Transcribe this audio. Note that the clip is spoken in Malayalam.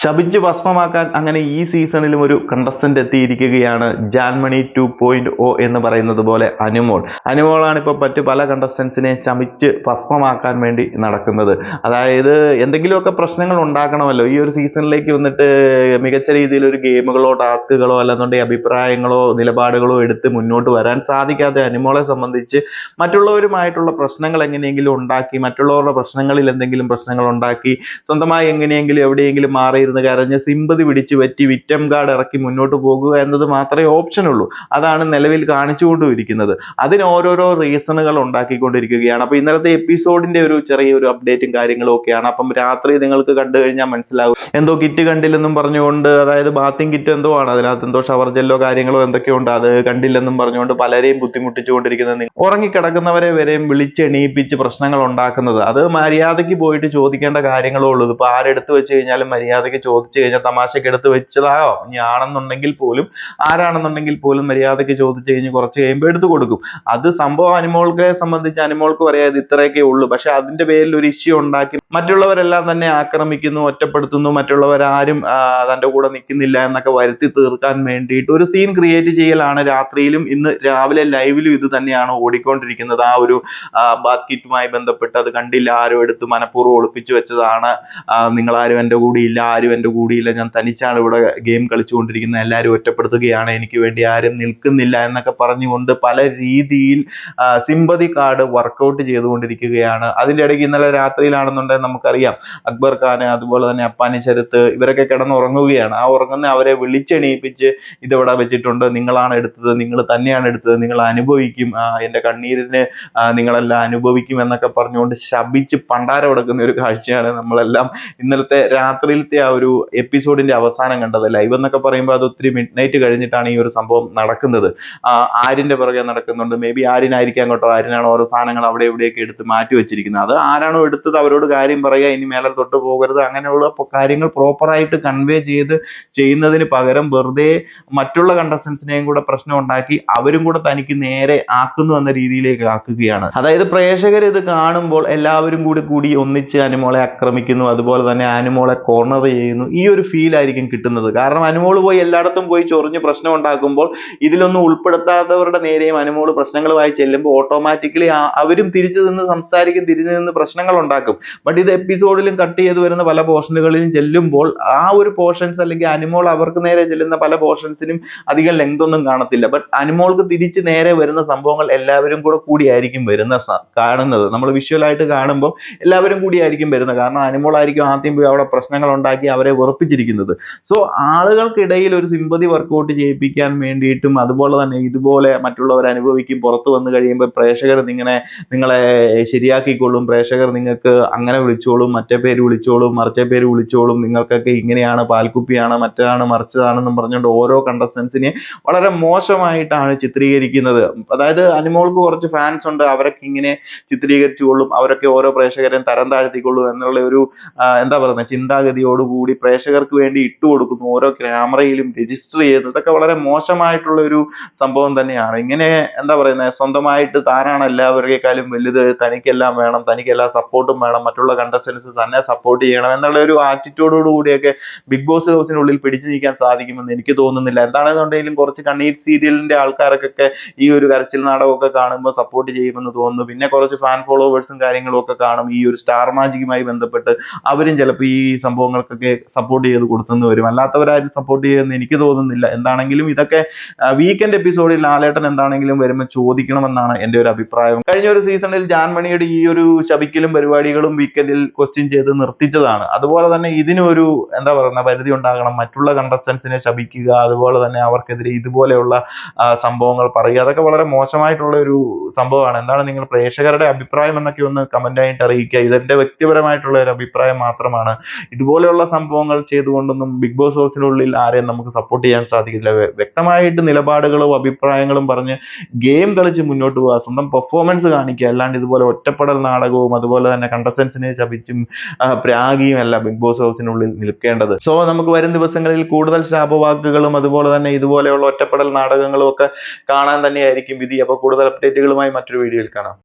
ശപിച്ച് ഭസ്മമാക്കാൻ അങ്ങനെ ഈ സീസണിലും ഒരു കണ്ടസ്റ്റന്റ് എത്തിയിരിക്കുകയാണ്. ജാൻമണി 2.0 എന്ന് പറയുന്നത് പോലെ അനുമോളാണ് ഇപ്പോൾ മറ്റു പല കണ്ടസ്റ്റൻസിനെ ശമിച്ച് ഭസ്മമാക്കാൻ വേണ്ടി നടക്കുന്നത്. അതായത് എന്തെങ്കിലുമൊക്കെ പ്രശ്നങ്ങൾ ഉണ്ടാക്കണമല്ലോ ഈ ഒരു സീസണിലേക്ക് വന്നിട്ട്. മികച്ച രീതിയിൽ ഒരു ഗെയിമുകളോ ടാസ്കുകളോ അല്ലെന്നുണ്ടെങ്കിൽ അഭിപ്രായങ്ങളോ നിലപാടുകളോ എടുത്ത് മുന്നോട്ട് വരാൻ സാധിക്കാതെ അനുമോളെ സംബന്ധിച്ച് മറ്റുള്ളവരുമായിട്ടുള്ള പ്രശ്നങ്ങൾ എങ്ങനെയെങ്കിലും ഉണ്ടാക്കി, മറ്റുള്ളവരുടെ പ്രശ്നങ്ങളിൽ എന്തെങ്കിലും പ്രശ്നങ്ങൾ ഉണ്ടാക്കി, സ്വന്തമായി എങ്ങനെയെങ്കിലും എവിടെയെങ്കിലും മാറിയിരുന്ന് കരഞ്ഞ് സിമ്പതി പിടിച്ചു പറ്റി വിക്ടം കാർഡ് ഇറക്കി മുന്നോട്ട് പോകുക എന്നത് മാത്രമേ ഓപ്ഷൻ ഉള്ളൂ. അതാണ് നിലവിൽ കാണിച്ചുകൊണ്ടിരിക്കുന്നത്. അതിന് ഓരോരോ റീസണുകൾ ഉണ്ടാക്കിക്കൊണ്ടിരിക്കുകയാണ്. അപ്പൊ ഇന്നലത്തെ എപ്പിസോഡിന്റെ ഒരു ചെറിയൊരു അപ്ഡേറ്റും കാര്യങ്ങളും ഒക്കെയാണ്. അപ്പം രാത്രി നിങ്ങൾക്ക് കണ്ടു കഴിഞ്ഞാൽ മനസ്സിലാകും. എന്തോ കിറ്റ് കണ്ടില്ലെന്നും പറഞ്ഞുകൊണ്ട്, അതായത് ബാത്തിങ് കിറ്റ് എന്തോ ആണ്, അതിനകത്ത് എന്തോ ഷവർ ജെല്ലോ കാര്യങ്ങളോ എന്തൊക്കെയോ ഉണ്ട്, അത് കണ്ടില്ലെന്നും പറഞ്ഞുകൊണ്ട് പലരെയും ബുദ്ധിമുട്ടിച്ചുകൊണ്ടിരിക്കുന്നത്, ഉറങ്ങിക്കിടക്കുന്നവരെ വരെയും വിളിച്ചെണീപ്പിച്ച് പ്രശ്നങ്ങൾ ഉണ്ടാക്കുന്നത്. അത് മര്യാദയ്ക്ക് പോയിട്ട് ചോദിക്കേണ്ട കാര്യങ്ങളോ ഉള്ളൂ. ഇപ്പൊ ആരെടുത്ത് വെച്ച് കഴിഞ്ഞാലും മര്യാദയ്ക്ക് ചോദിച്ചു കഴിഞ്ഞാൽ തമാശക്ക് എടുത്ത് വെച്ചതായോ ഇനി ആണെന്നുണ്ടെങ്കിൽ പോലും, ആരാണെന്നുണ്ടെങ്കിൽ പോലും മര്യാദയ്ക്ക് ചോദിച്ചു കഴിഞ്ഞ് കുറച്ച് കഴിയുമ്പോൾ എടുത്തു കൊടുക്കും. അത് സംഭവം അനുമോൾക്ക് സംബന്ധിച്ച് അനുമോൾക്ക് പറയാം ഇത് ഇത്രയൊക്കെ ഉള്ളൂ. പക്ഷെ അതിന്റെ പേരിൽ ഒരു ഇഷ്യൂ ഉണ്ടാക്കി മറ്റുള്ളവരെല്ലാം തന്നെ ആക്രമിക്കുന്നു, ഒറ്റപ്പെടുത്തുന്നു, മറ്റുള്ളവരാരും തന്റെ കൂടെ നിൽക്കുന്നില്ല എന്നൊക്കെ വരുത്തി തീർക്കാൻ വേണ്ടിയിട്ട് ഒരു സീൻ ക്രിയേറ്റ് ചെയ്യലാണ് രാത്രിയിലും ഇന്ന് രാവിലെ ലൈവിലും ഇത് തന്നെയാണ് ഓടിക്കൊണ്ടിരിക്കുന്നത്. ആ ഒരു ബാത്ത് കിറ്റുമായി ബന്ധപ്പെട്ട് അത് കണ്ടില്ല, ആരും എടുത്ത് മനഃപൂർവ്വം ഒളിപ്പിച്ചു വെച്ചതാണ്, നിങ്ങളാരും എൻ്റെ കൂടെയില്ല, ആരും എൻ്റെ കൂടെയില്ല, ഞാൻ തനിച്ചാണ് ഇവിടെ ഗെയിം കളിച്ചുകൊണ്ടിരിക്കുന്നത്, എല്ലാവരും ഒറ്റപ്പെടുത്തുകയാണ്, എനിക്ക് വേണ്ടി ആരും നിൽക്കുന്നില്ല എന്നൊക്കെ പറഞ്ഞുകൊണ്ട് പല രീതിയിൽ സിമ്പതി കാർഡ് വർക്കൗട്ട് ചെയ്തുകൊണ്ടിരിക്കുകയാണ്. അതിൻ്റെ ഇടയ്ക്ക് ഇന്നലെ രാത്രിയിലാണെന്നുണ്ടെങ്കിൽ നമുക്കറിയാം അക്ബർ ഖാൻ അതുപോലെ തന്നെ അപ്പാനി ശരത്ത് ഇവരൊക്കെ കിടന്നുറങ്ങുകയാണ്. ആ ഉറങ്ങുന്ന അവരെ വിളിച്ചെണീപ്പിച്ച് ഇതിവിടെ വെച്ചിട്ടുണ്ട്, നിങ്ങളാണ് എടുത്തത്, നിങ്ങൾ തന്നെയാണ് എടുത്തത്, നിങ്ങൾ അനുഭവിക്കും, എൻ്റെ കണ്ണീരിന് നിങ്ങളെല്ലാം അനുഭവിക്കും എന്നൊക്കെ പറഞ്ഞുകൊണ്ട് ശപിച്ച് പണ്ടാരം കൊടുക്കുന്ന ഒരു കാഴ്ചയാണ് നമ്മളെല്ലാം ഇന്നലത്തെ രാത്രിയിലത്തെ ആ ഒരു എപ്പിസോഡിന്റെ അവസാനം കണ്ടത്. ലൈവ് എന്നൊക്കെ പറയുമ്പോൾ അത് ഒത്തിരി മിഡ് നൈറ്റ് കഴിഞ്ഞിട്ടാണ് ഈ ഒരു സംഭവം നടക്കുന്നത്. ആരിന്റെ പുറകെ നടക്കുന്നുണ്ട്, മേ ബി ആരിനായിരിക്കാം കേട്ടോ, ആരിനാണ് ഓരോ സാധനങ്ങൾ അവിടെ എവിടെയൊക്കെ എടുത്ത് മാറ്റി വെച്ചിരിക്കുന്നത്. അത് ആരാണോ എടുത്തത് അവരോട് കാര്യം പറയുക, ഇനി മേലെ തൊട്ട് പോകരുത്, അങ്ങനെയുള്ള കാര്യങ്ങൾ പ്രോപ്പറായിട്ട് കൺവേ ചെയ്ത് ചെയ്യുന്നതിന് പകരം വെറുതെ മറ്റുള്ള കണ്ടസ്റ്റൻസിനെയും കൂടെ പ്രശ്നം ഉണ്ടാക്കി അവരും കൂടെ തനിക്ക് നേരെ ആക്കുന്നു എന്ന രീതിയിലേക്ക് ആക്കുകയാണ്. അതായത് പ്രേക്ഷകർ ഇത് കാണുമ്പോൾ എല്ലാവരും കൂടി ഒന്നിച്ച് അനുമോളെ ആക്രമിക്കുന്നു, അതുപോലെ തന്നെ അനുമോളെ കോർണർ ചെയ്യുന്നു. ഈ ഒരു ഫീൽ ആയിരിക്കും കിട്ടുന്നത്. കാരണം അനുമോൾ പോയി എല്ലായിടത്തും പോയി ചൊറിഞ്ഞ് പ്രശ്നം ഉണ്ടാക്കുമ്പോൾ ഇതിലൊന്നും ഉൾപ്പെടുത്താത്തവരുടെ നേരെയും അനുമോൾ പ്രശ്നങ്ങളുമായി ചെല്ലുമ്പോൾ ഓട്ടോമാറ്റിക്കലി അവരും തിരിച്ചു നിന്ന് സംസാരിക്കും, തിരിച്ചു നിന്ന് പ്രശ്നങ്ങൾ ഉണ്ടാക്കും. ബട്ട് ഇത് എപ്പിസോഡിലും കട്ട് ചെയ്ത് വരുന്ന പല പോർഷനുകളിലും ചെല്ലുമ്പോൾ ആ ഒരു പോർഷൻസ് അല്ലെങ്കിൽ അനുമോൾ അവർക്ക് നേരെ ചെല്ലുന്ന പല പോർഷൻസിനും അധികം ലെങ്ത് ഒന്നും കാണത്തില്ല. ബട്ട് അനുമോൾക്ക് തിരിച്ച് നേരെ വരുന്ന സംഭവങ്ങൾ എല്ലാവരും കൂടിയായിരിക്കും കാണുന്നത്. നമ്മൾ വിഷ്വലായിട്ട് കാണുമ്പോൾ എല്ലാവരും കൂടിയായിരിക്കും വരുന്നത്. കാരണം അനുമോൾ ആയിരിക്കും ആദ്യം പോയി അവിടെ പ്രശ്നങ്ങൾ ഉണ്ടാക്കി അവരെ വെറുപ്പിച്ചിരിക്കുന്നത്. സോ ആളുകൾക്കിടയിൽ ഒരു സിമ്പതി വർക്കൗട്ട് ചെയ്യിപ്പിക്കാൻ വേണ്ടിയിട്ടും അതുപോലെ തന്നെ ഇതുപോലെ മറ്റുള്ളവർ അനുഭവിക്കും, പുറത്തു വന്നു കഴിയുമ്പോൾ പ്രേക്ഷകർ നിങ്ങളെ ശരിയാക്കിക്കൊള്ളും, പ്രേക്ഷകർ നിങ്ങൾക്ക് അങ്ങനെ വിളിച്ചോളും, മറ്റേ പേര് വിളിച്ചോളും, മറിച്ചേ പേര് വിളിച്ചോളും, നിങ്ങൾക്കൊക്കെ ഇങ്ങനെയാണ്, പാൽക്കുപ്പിയാണ്, മറ്റാണ്, മറിച്ചതാണെന്നും പറഞ്ഞുകൊണ്ട് ഓരോ കണ്ടസ്റ്റൻസിനെ വളരെ മോശമായിട്ടാണ് ചിത്രീകരിക്കുന്നത്. അതായത് അനുമോൾക്ക് കുറച്ച് ഫാൻസ് ഉണ്ട്, അവരൊക്കെ ഇങ്ങനെ ചിത്രീകരിച്ചുകൊള്ളും, അവരൊക്കെ ഓരോ പ്രേക്ഷകരെയും തരം താഴ്ത്തിക്കൊള്ളും എന്നുള്ള ഒരു എന്താ പറയുന്നത് ചിന്താഗതിയോടുകൂടി പ്രേക്ഷകർക്ക് വേണ്ടി ഇട്ടുകൊടുക്കുന്നു. ഓരോ ക്യാമറയിലും രജിസ്റ്റർ ചെയ്യുന്നത് ഇതൊക്കെ വളരെ മോശമായിട്ടുള്ള ഒരു സംഭവം തന്നെയാണ്. ഇങ്ങനെ എന്താ പറയുന്നത് സ്വന്തമായിട്ട് താനാണ് എല്ലാവരെക്കാളും വലുത്, തനിക്കെല്ലാം വേണം, തനിക്കെല്ലാ സപ്പോർട്ടും വേണം, മറ്റുള്ള കണ്ടസ്റ്റൻസ് തന്നെ സപ്പോർട്ട് ചെയ്യണം എന്നുള്ള ഒരു ആറ്റിറ്റ്യൂഡോട് കൂടിയൊക്കെ ബിഗ് ബോസ് ഹൗസിനുള്ളിൽ പിടിച്ചു നീക്കാൻ സാധിക്കുമെന്ന് എനിക്ക് തോന്നുന്നില്ല. എന്താണെന്നുണ്ടെങ്കിലും കുറച്ച് കണ്ണീർ സീരിയലിന്റെ ആൾക്കാർക്കൊക്കെ ഈ ഒരു കരച്ചിൽ നാടകമൊക്കെ കാണുമ്പോൾ സപ്പോർട്ട് ചെയ്യുമെന്ന് തോന്നുന്നു. പിന്നെ കുറച്ച് ഫാൻ ഫോളോവേഴ്സും കാര്യങ്ങളും ഒക്കെ കാണും. ഈ ഒരു സ്റ്റാർ മാജിക്കുമായി ബന്ധപ്പെട്ട് അവരും ചിലപ്പോൾ ഈ സംഭവങ്ങൾക്കൊക്കെ സപ്പോർട്ട് ചെയ്ത് കൊടുത്തെന്ന് വരും. അല്ലാത്തവരാരും സപ്പോർട്ട് ചെയ്യുമെന്ന് എനിക്ക് തോന്നുന്നില്ല. എന്താണെങ്കിലും ഇതൊക്കെ വീക്കെൻഡ് എപ്പിസോഡിൽ ലാലേട്ടൻ എന്താണെങ്കിലും വരുമ്പോൾ ചോദിക്കണമെന്നാണ് എൻ്റെ ഒരു അഭിപ്രായം. കഴിഞ്ഞ ഒരു സീസണിൽ ജാൻമണിയുടെ ഈ ഒരു ശപിക്കലും പരിപാടികളും വീക്കെൻഡിൽ ക്വസ്റ്റ്യൻ ചെയ്ത് നിർത്തിച്ചതാണ്. അതുപോലെ തന്നെ ഇതിനൊരു എന്താ പറയുക പരിധി ഉണ്ടാകണം. മറ്റുള്ള കണ്ടസ്റ്റൻസിനെ ശപിക്കുക, അതുപോലെ തന്നെ അവർക്കെതിരെ ഇതുപോലെയുള്ള സംഭവങ്ങൾ പറയുക, അതൊക്കെ വളരെ മോശമായിട്ടുള്ള ഒരു സംഭവമാണ്. എന്താണ് നിങ്ങൾ പ്രേക്ഷകരുടെ അഭിപ്രായം എന്നൊക്കെ ഒന്ന് കമന്റ് ആയിട്ട് അറിയിക്കുക. ഇതെന്റെ വ്യക്തിപരമായിട്ടുള്ള ഒരു അഭിപ്രായം മാത്രമാണ്. ഇതുപോലെയുള്ള സംഭവങ്ങൾ ചെയ്തുകൊണ്ടൊന്നും ബിഗ് ബോസ് ഹൗസിനുള്ളിൽ ആരെയും നമുക്ക് സപ്പോർട്ട് ചെയ്യാൻ സാധിക്കില്ല. വ്യക്തമായിട്ട് നിലപാടുകളും അഭിപ്രായങ്ങളും പറഞ്ഞ് ഗെയിം കളിച്ച് മുന്നോട്ട് പോവുക, സ്വന്തം പെർഫോമൻസ് കാണിക്കുക. അല്ലാണ്ട് ഇതുപോലെ ഒറ്റപ്പെടൽ നാടകവും അതുപോലെ തന്നെ കണ്ടസ്റ്റൻസിനെ ശപിച്ചും പ്രാഗിയും അല്ല ബിഗ് ബോസ് ഹൗസിനുള്ളിൽ നിൽക്കേണ്ടത്. സോ നമുക്ക് വരും ദിവസങ്ങളിൽ കൂടുതൽ ശാപവാക്കുകളും അതുപോലെ തന്നെ ഇതുപോലെയുള്ള ഒറ്റപ്പെടൽ നാടകങ്ങളും ഒക്കെ കാണാൻ തന്നെയായിരിക്കും വിധി. അപ്പോൾ കൂടുതൽ അപ്ഡേറ്റുകളുമായി മറ്റൊരു വീഡിയോയിൽ കാണാം.